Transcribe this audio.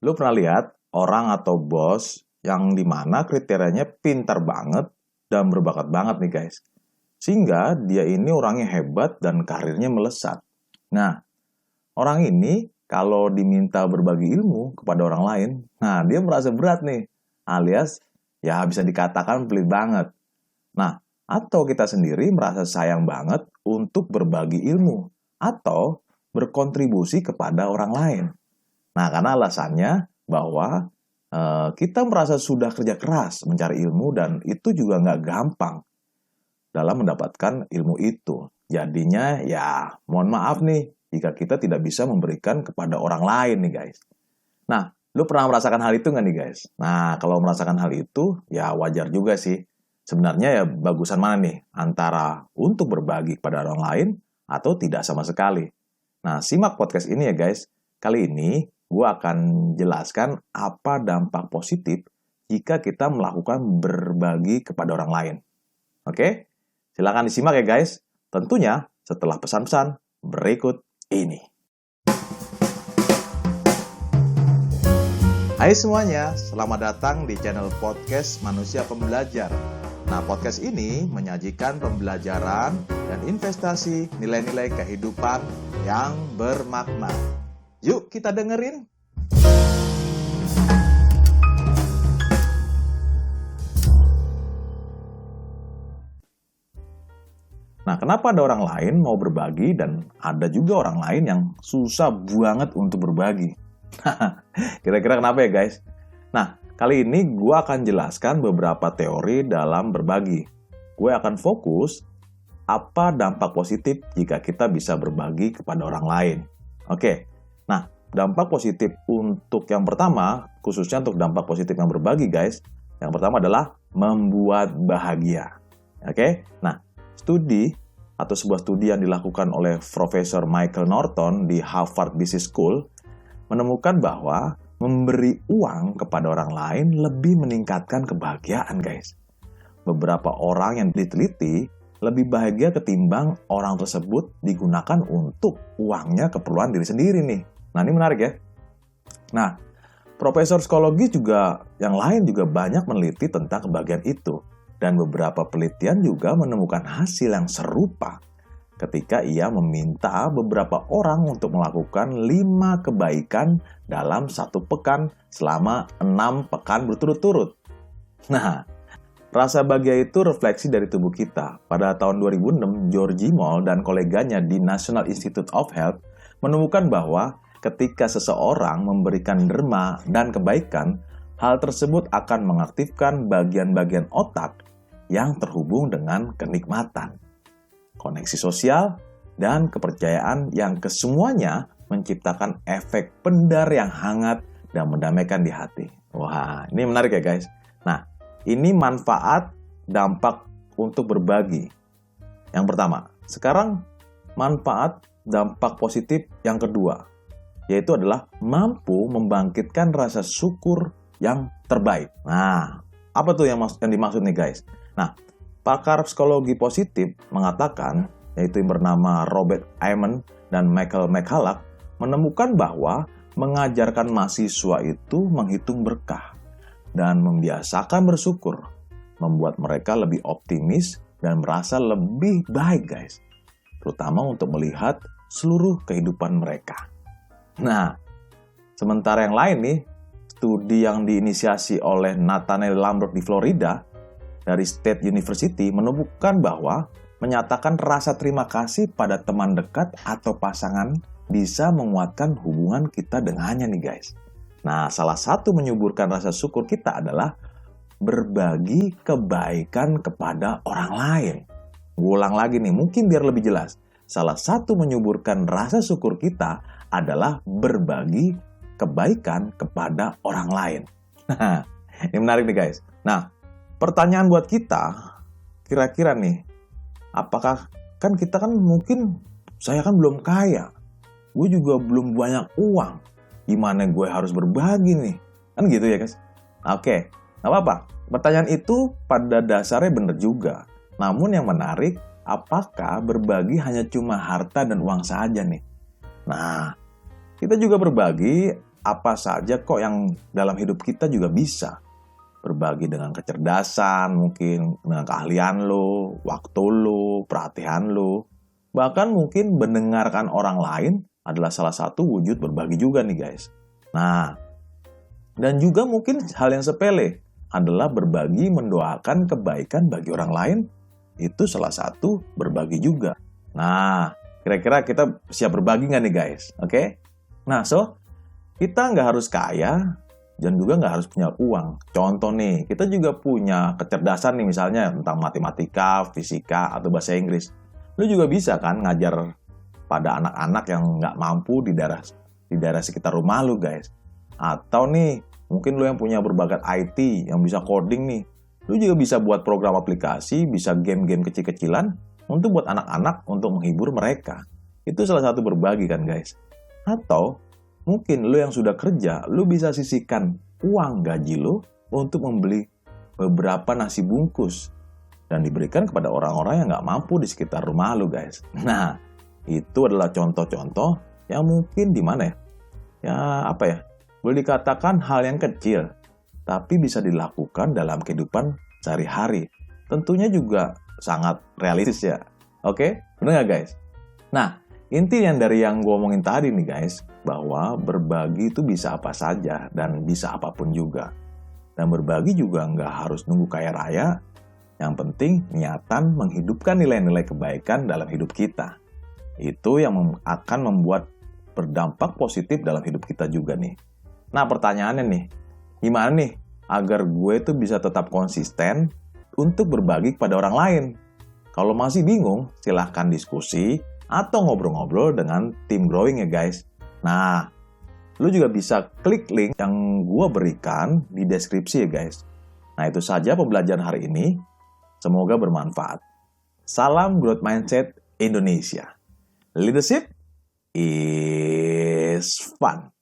Lu pernah lihat orang atau bos yang dimana kriterianya pintar banget dan berbakat banget nih guys. Sehingga dia ini orangnya hebat dan karirnya melesat. Nah, orang ini kalau diminta berbagi ilmu kepada orang lain, nah dia merasa berat nih. Alias ya bisa dikatakan pelit banget. Nah, atau kita sendiri merasa sayang banget untuk berbagi ilmu atau berkontribusi kepada orang lain. Nah, karena alasannya bahwa kita merasa sudah kerja keras mencari ilmu dan itu juga nggak gampang dalam mendapatkan ilmu itu. Jadinya ya mohon maaf nih jika kita tidak bisa memberikan kepada orang lain nih guys. Nah, lu pernah merasakan hal itu nggak nih guys? Nah, kalau merasakan hal itu ya wajar juga sih. Sebenarnya ya bagusan mana nih antara untuk berbagi kepada orang lain atau tidak sama sekali. Nah, simak podcast ini ya guys. Kali ini gue akan jelaskan apa dampak positif jika kita melakukan berbagi kepada orang lain. Oke? Silakan disimak ya guys. Tentunya setelah pesan-pesan berikut ini. Hai semuanya, selamat datang di channel podcast Manusia Pembelajar. Nah, podcast ini menyajikan pembelajaran dan investasi nilai-nilai kehidupan yang bermakna. Yuk kita dengerin. Nah, kenapa ada orang lain mau berbagi dan ada juga orang lain yang susah banget untuk berbagi? Kira-kira kenapa ya guys? Nah, kali ini gue akan jelaskan beberapa teori dalam berbagi. Gue akan fokus apa dampak positif jika kita bisa berbagi kepada orang lain. Oke, nah dampak positif untuk yang pertama, khususnya untuk dampak positif yang berbagi guys, yang pertama adalah membuat bahagia. Oke, nah studi atau sebuah studi yang dilakukan oleh Profesor Michael Norton di Harvard Business School menemukan bahwa memberi uang kepada orang lain lebih meningkatkan kebahagiaan guys. Beberapa orang yang diteliti lebih bahagia ketimbang orang tersebut digunakan untuk uangnya keperluan diri sendiri nih. Nah ini menarik ya. Nah, profesor psikologi juga yang lain juga banyak meneliti tentang kebahagiaan itu. Dan beberapa penelitian juga menemukan hasil yang serupa ketika ia meminta beberapa orang untuk melakukan 5 kebaikan dalam 1 pekan selama 6 pekan berturut-turut. Nah, rasa bahagia itu refleksi dari tubuh kita. Pada tahun 2006, Georgie Moll dan koleganya di National Institute of Health menemukan bahwa ketika seseorang memberikan derma dan kebaikan, hal tersebut akan mengaktifkan bagian-bagian otak yang terhubung dengan kenikmatan, koneksi sosial, dan kepercayaan yang kesemuanya menciptakan efek pendar yang hangat dan mendamaikan di hati. Wah, ini menarik ya guys. Nah, ini manfaat dampak untuk berbagi. Yang pertama, sekarang manfaat dampak positif yang kedua, yaitu adalah mampu membangkitkan rasa syukur yang terbaik. Nah, apa tuh yang dimaksud nih guys? Nah, pakar psikologi positif mengatakan, yaitu yang bernama Robert Amen dan Michael McCulloch, menemukan bahwa mengajarkan mahasiswa itu menghitung berkah dan membiasakan bersyukur, membuat mereka lebih optimis dan merasa lebih baik guys, terutama untuk melihat seluruh kehidupan mereka. Nah, sementara yang lain nih, studi yang diinisiasi oleh Nathaniel Lambert di Florida dari State University menemukan bahwa menyatakan rasa terima kasih pada teman dekat atau pasangan bisa menguatkan hubungan kita dengannya nih guys. Nah, salah satu menyuburkan rasa syukur kita adalah berbagi kebaikan kepada orang lain. Ulang lagi nih, mungkin biar lebih jelas. Salah satu menyuburkan rasa syukur kita adalah berbagi kebaikan kepada orang lain. Nah, ini menarik nih guys. Nah, pertanyaan buat kita, kira-kira nih, apakah kan kita kan mungkin, saya kan belum kaya, gue juga belum banyak uang, gimana gue harus berbagi nih? Kan gitu ya guys? Oke, gak apa-apa. Pertanyaan itu pada dasarnya benar juga. Namun yang menarik, apakah berbagi hanya cuma harta dan uang saja nih? Nah, kita juga berbagi apa saja kok yang dalam hidup kita juga bisa. Berbagi dengan kecerdasan, mungkin dengan keahlian lo, waktu lo, perhatian lo. Bahkan mungkin mendengarkan orang lain adalah salah satu wujud berbagi juga nih guys. Nah, dan juga mungkin hal yang sepele adalah berbagi mendoakan kebaikan bagi orang lain. Itu salah satu berbagi juga. Nah, kira-kira kita siap berbagi nggak nih guys? Oke? Nah, kita nggak harus kaya dan juga nggak harus punya uang. Contoh nih, kita juga punya kecerdasan nih misalnya tentang matematika, fisika, atau bahasa Inggris. Lu juga bisa kan ngajar pada anak-anak yang nggak mampu di daerah sekitar rumah lu guys. Atau nih, mungkin lu yang punya berbakat IT, yang bisa coding nih. Lu juga bisa buat program aplikasi, bisa game-game kecil-kecilan untuk buat anak-anak untuk menghibur mereka. Itu salah satu berbagi kan guys. Atau mungkin lu yang sudah kerja, lu bisa sisihkan uang gaji lu untuk membeli beberapa nasi bungkus dan diberikan kepada orang-orang yang nggak mampu di sekitar rumah lu guys. Nah, itu adalah contoh-contoh yang mungkin di mana ya? Ya apa ya? Boleh dikatakan hal yang kecil, tapi bisa dilakukan dalam kehidupan sehari-hari. Tentunya juga sangat realistis ya. Oke? Bener nggak guys? Nah, inti yang dari yang gue omongin tadi nih guys, bahwa berbagi itu bisa apa saja dan bisa apapun juga. Dan berbagi juga nggak harus nunggu kaya raya. Yang penting niatan menghidupkan nilai-nilai kebaikan dalam hidup kita. Itu yang akan membuat berdampak positif dalam hidup kita juga nih. Nah pertanyaannya nih, gimana nih agar gue itu bisa tetap konsisten untuk berbagi kepada orang lain? Kalau masih bingung, silahkan diskusi atau ngobrol-ngobrol dengan tim growing ya guys. Nah, lu juga bisa klik link yang gue berikan di deskripsi ya guys. Nah itu saja pembelajaran hari ini. Semoga bermanfaat. Salam Growth Mindset Indonesia. Leadership is fun.